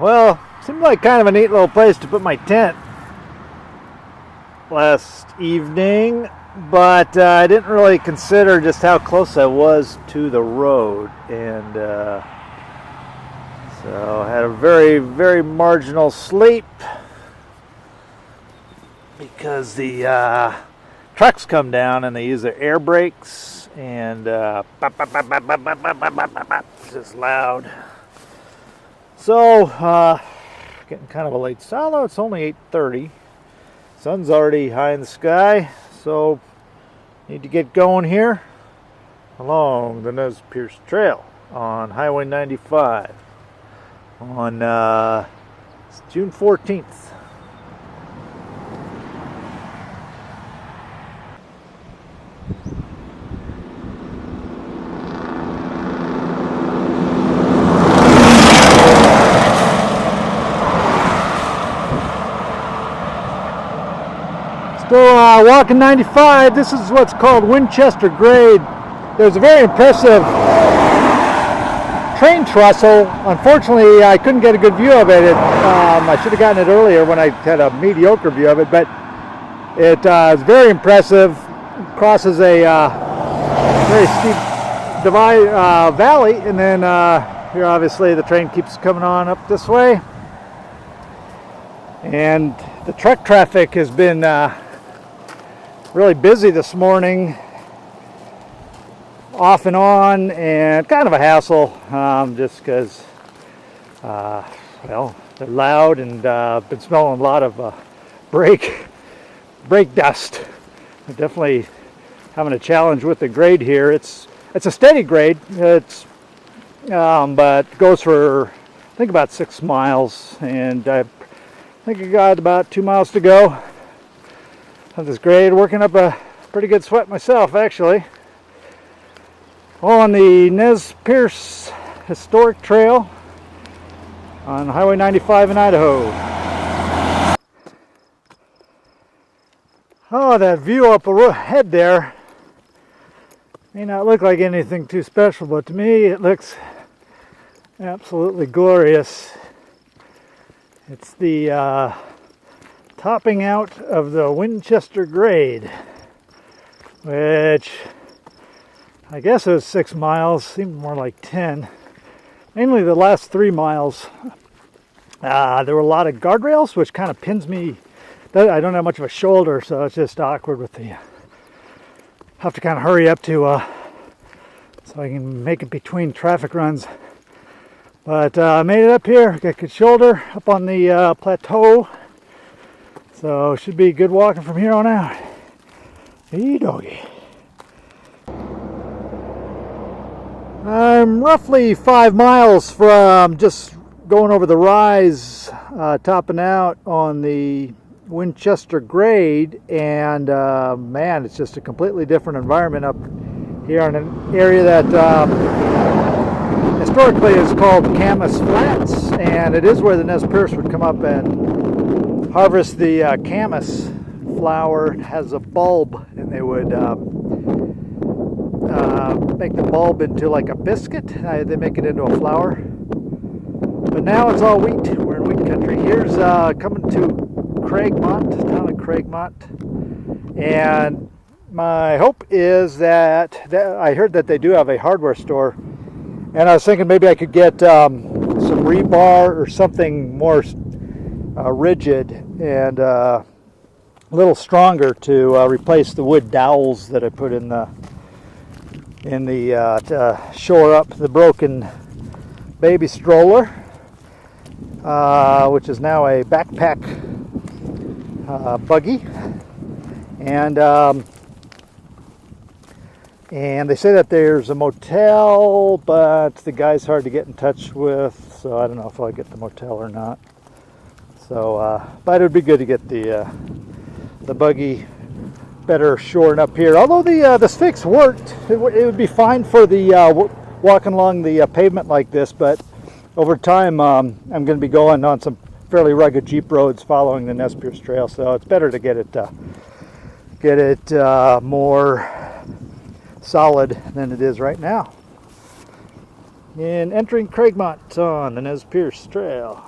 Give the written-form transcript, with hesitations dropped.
Well, seemed like kind of a neat little place to put my tent last evening, but I didn't really consider just how close I was to the road, and so I had a very, very marginal sleep because the trucks come down and they use their air brakes, and it's just loud. So, getting kind of a late start, although it's only 8:30. Sun's already high in the sky, so need to get going here along the Nez Perce Trail on Highway 95 on June 14th. So walking 95, this is what's called Winchester Grade. There's a very impressive train trestle. Unfortunately, I couldn't get a good view of it. I should have gotten it earlier when I had a mediocre view of it, but it is very impressive. Crosses a very steep valley, and then here obviously the train keeps coming on up this way. And the truck traffic has been really busy this morning, off and on, and kind of a hassle, just because, well, they're loud, and I've been smelling a lot of brake dust. I'm definitely having a challenge with the grade here. It's a steady grade. It's but goes for I think about 6 miles, and I think I got about 2 miles to go of this grade. Working up a pretty good sweat myself, actually. On the Nez Perce Historic Trail on Highway 95 in Idaho. Oh, that view up ahead there may not look like anything too special, but to me it looks absolutely glorious. It's the topping out of the Winchester Grade, which I guess it was 6 miles, seemed more like 10. Mainly the last 3 miles, there were a lot of guardrails, which kind of pins me. I don't have much of a shoulder, so it's just awkward with the, have to kind of hurry up to, so I can make it between traffic runs. But I made it up here, got good shoulder, up on the plateau. So should be good walking from here on out. Hey doggy. I'm roughly 5 miles from just going over the rise, topping out on the Winchester Grade, and man, it's just a completely different environment up here in an area that historically is called Camas Flats, and it is where the Nez Perce would come up and harvest the camas flower. It has a bulb, and they would make the bulb into like a biscuit. They make it into a flour. But now it's all wheat. We're in wheat country. Here's coming to Craigmont, town of Craigmont. And my hope is that I heard that they do have a hardware store. And I was thinking maybe I could get some rebar or something more rigid and a little stronger to replace the wood dowels that I put in the to shore up the broken baby stroller, which is now a backpack buggy, and they say that there's a motel, but the guy's hard to get in touch with, so I don't know if I'll get the motel or not. So, but it would be good to get the buggy better shoring up here. Although the sticks worked, it would be fine for the walking along the pavement like this. But over time, I'm going to be going on some fairly rugged Jeep roads following the Nez Perce Trail. So it's better to get it more solid than it is right now. In entering Craigmont on the Nez Perce Trail.